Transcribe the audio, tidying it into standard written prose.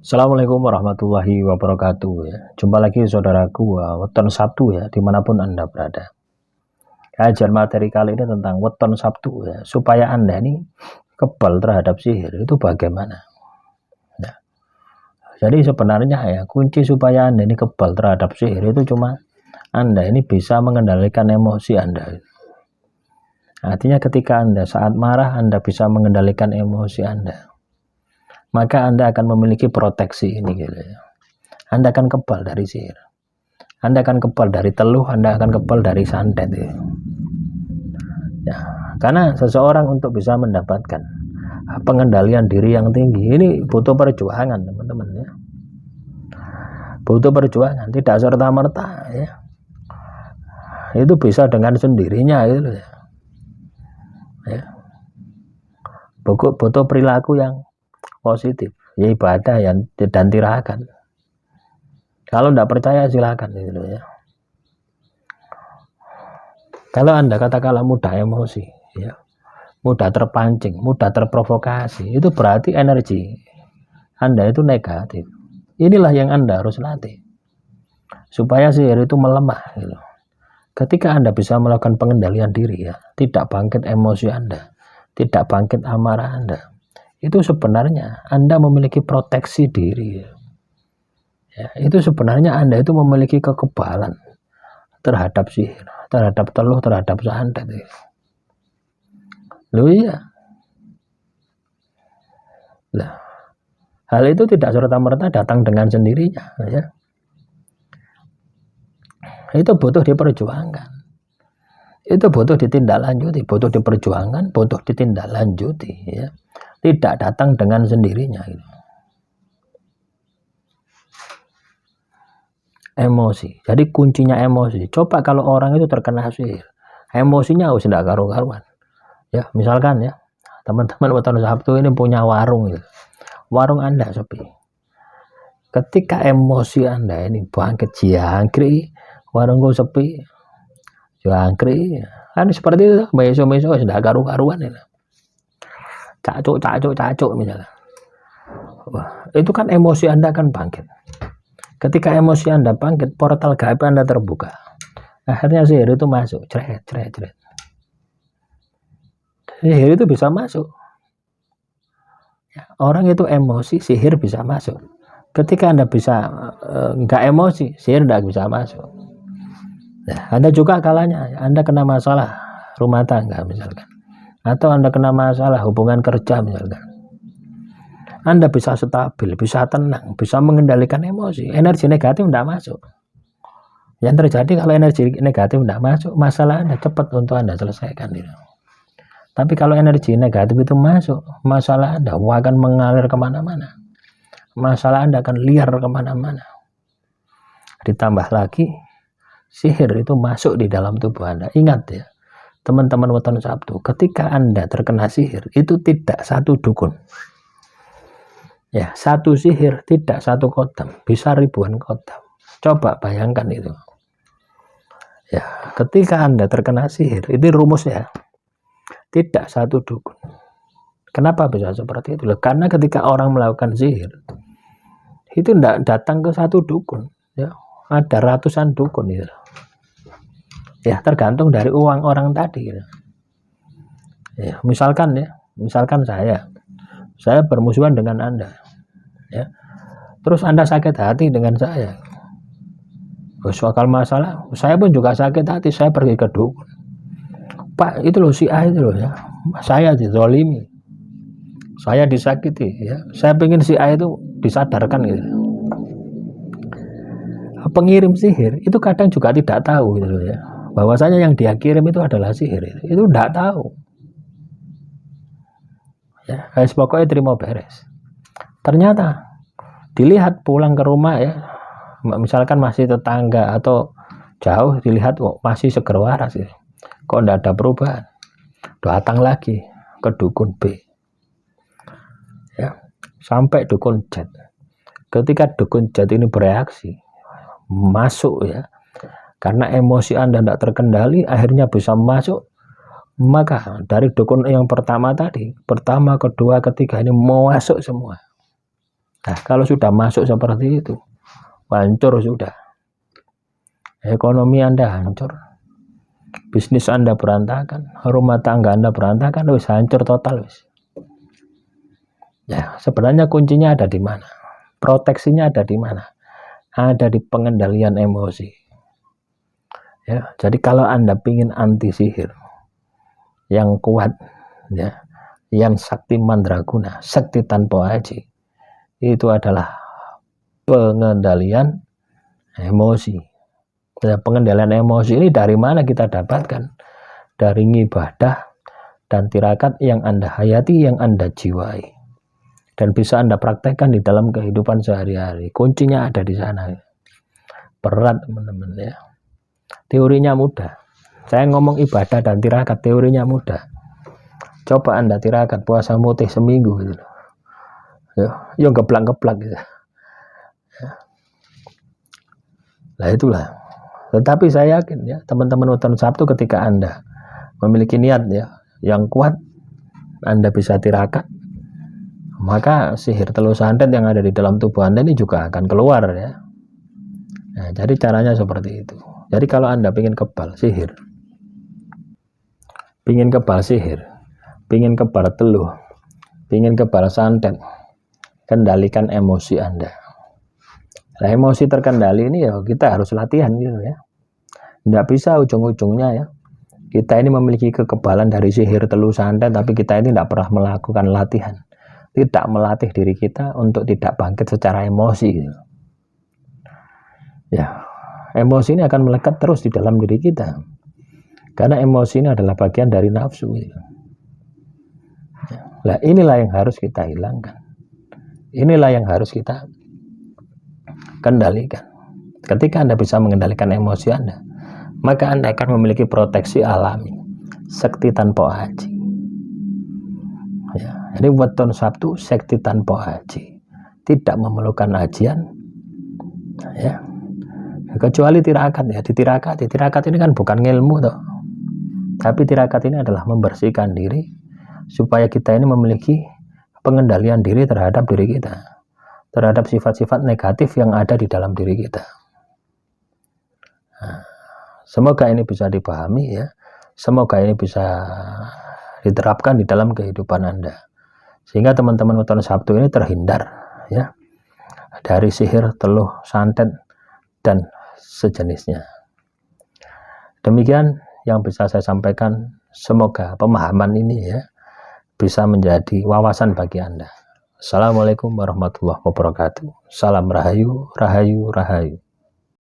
Assalamualaikum warahmatullahi wabarakatuh ya. Jumpa lagi saudaraku, weton Sabtu ya, dimanapun Anda berada. Kajian materi kali ini tentang weton Sabtu ya, supaya Anda ini kebal terhadap sihir itu bagaimana. Nah, jadi sebenarnya ya, kunci supaya Anda ini kebal terhadap sihir itu cuma Anda ini bisa mengendalikan emosi Anda. Artinya ketika Anda saat marah, Anda bisa mengendalikan emosi Anda, maka Anda akan memiliki proteksi ini gitu ya. Anda akan kebal dari sihir, Anda akan kebal dari teluh, Anda akan kebal dari santet ya. Ya, karena seseorang untuk bisa mendapatkan pengendalian diri yang tinggi ini butuh perjuangan teman-teman ya, butuh perjuangan, tidak serta merta ya, itu bisa dengan sendirinya gitu ya. Butuh perilaku yang positif ya, ibadah yang dan tirakat. Kalau tidak percaya silakan gitu ya. Kalau Anda katakanlah mudah emosi ya, mudah terpancing, mudah terprovokasi, itu berarti energi Anda itu negatif. Inilah yang Anda harus latih supaya sihir itu melemah gitu. Ketika Anda bisa melakukan pengendalian diri ya, tidak bangkit emosi Anda, tidak bangkit amarah Anda, itu sebenarnya Anda memiliki proteksi diri ya, itu sebenarnya Anda itu memiliki kekebalan terhadap sihir, terhadap teluh, terhadap santet ya. Loh iya. Nah, hal itu tidak serta-merta datang dengan sendirinya ya. Itu butuh diperjuangkan, itu butuh ditindaklanjuti, butuh diperjuangkan, butuh ditindaklanjuti ya. Tidak datang dengan sendirinya gitu. Emosi, jadi kuncinya emosi. Coba kalau orang itu terkena sihir, emosinya harus tidak karu-karuan ya. Misalkan ya, teman-teman weton Sabtu ini punya warung gitu. Warung Anda sepi, ketika emosi Anda ini bangkit jangkrik, warungku sepi jangkrik kan seperti itu. Besok-besok sudah karu-karuan ya, cacuk misalnya. Wah, itu kan emosi Anda kan bangkit. Ketika emosi Anda bangkit, portal gaib Anda terbuka, akhirnya sihir itu masuk, cret. Sihir itu bisa masuk ya, orang itu emosi, sihir bisa masuk. Ketika Anda bisa nggak emosi, sihir tidak bisa masuk. Nah, Anda juga kalanya Anda kena masalah rumah tangga misalkan, atau Anda kena masalah hubungan kerja misalkan, Anda bisa stabil, bisa tenang, bisa mengendalikan emosi, energi negatif tidak masuk. Yang terjadi kalau energi negatif tidak masuk, masalah Anda cepat untuk Anda selesaikan gitu. Tapi kalau energi negatif itu masuk, masalah Anda akan mengalir kemana-mana, masalah Anda akan liar kemana-mana. Ditambah lagi sihir itu masuk di dalam tubuh Anda. Ingat ya teman-teman weton Sabtu, ketika Anda terkena sihir itu tidak satu dukun ya, satu sihir tidak satu kodam, bisa ribuan kodam. Coba bayangkan itu ya, ketika Anda terkena sihir, ini rumusnya tidak satu dukun. Kenapa bisa seperti itu? Karena ketika orang melakukan sihir itu tidak datang ke satu dukun ya, ada ratusan dukun gitu ya, tergantung dari uang orang tadi gitu. Ya, misalkan saya bermusuhan dengan Anda ya, terus Anda sakit hati dengan saya, soal masalah saya pun juga sakit hati, saya pergi ke dukun, Pak itu loh si A itu loh ya, saya dizolimi, saya disakiti ya, saya pengen si A itu disadarkan gitu. Pengirim sihir itu kadang juga tidak tahu gitu loh ya, bahwasanya yang dia kirim itu adalah sihir, itu tidak tahu ya. Pokoknya terima beres. Ternyata dilihat pulang ke rumah ya, misalkan masih tetangga atau jauh, dilihat kok masih seger waras ya, kok tidak ada perubahan, datang lagi ke dukun B ya, sampai dukun Z. Ketika dukun Z ini bereaksi masuk ya, karena emosi Anda tidak terkendali, akhirnya bisa masuk. Maka dari dukun yang pertama tadi, pertama, kedua, ketiga ini mau masuk semua. Nah, kalau sudah masuk seperti itu, hancur sudah. Ekonomi Anda hancur, bisnis Anda berantakan, rumah tangga Anda berantakan, wis hancur total wis. Ya, sebenarnya kuncinya ada di mana? Proteksinya ada di mana? Ada di pengendalian emosi. Ya, jadi kalau Anda ingin anti sihir yang kuat, ya, yang sakti mandraguna, sakti tanpa aji, itu adalah pengendalian emosi. Ya, pengendalian emosi ini dari mana kita dapatkan? Dari ibadah dan tirakat yang Anda hayati, yang Anda jiwai, dan bisa Anda praktekkan di dalam kehidupan sehari-hari. Kuncinya ada di sana. Berat teman-teman ya. Teorinya mudah. Saya ngomong ibadah dan tirakat, teorinya mudah. Coba Anda tirakat puasa mutih seminggu gitu. Ya geblak-geblak gitu. Ya. Nah itulah. Tetapi saya yakin ya, teman-teman Weton Sabtu, ketika Anda memiliki niat ya yang kuat, Anda bisa tirakat, maka sihir telur santet yang ada di dalam tubuh Anda ini juga akan keluar ya. Nah, jadi caranya seperti itu. Jadi kalau Anda ingin kebal sihir, ingin kebal teluh, ingin kebal santet, kendalikan emosi Anda. Nah, emosi terkendali ini ya kita harus latihan gitu ya. Nggak bisa ujung-ujungnya ya kita ini memiliki kekebalan dari sihir telur santet, tapi kita ini tidak pernah melakukan latihan, tidak melatih diri kita untuk tidak bangkit secara emosi gitu. Ya, emosi ini akan melekat terus di dalam diri kita, karena emosi ini adalah bagian dari nafsu gitu. Ya, nah inilah yang harus kita hilangkan, inilah yang harus kita kendalikan. Ketika Anda bisa mengendalikan emosi Anda, maka Anda akan memiliki proteksi alami, sakti tanpa aji. Ya, jadi Weton Sabtu sakti tanpa aji, tidak memerlukan ajian, ya. Kecuali tirakat ya, tirakat ini kan bukan ilmu toh, tapi tirakat ini adalah membersihkan diri supaya kita ini memiliki pengendalian diri terhadap diri kita, terhadap sifat-sifat negatif yang ada di dalam diri kita. Nah, semoga ini bisa dipahami ya, semoga ini bisa diterapkan di dalam kehidupan Anda, sehingga teman-teman Weton Sabtu ini terhindar ya dari sihir teluh santet dan sejenisnya. Demikian yang bisa saya sampaikan, semoga pemahaman ini ya bisa menjadi wawasan bagi Anda. Assalamualaikum warahmatullahi wabarakatuh. Salam rahayu, rahayu, rahayu.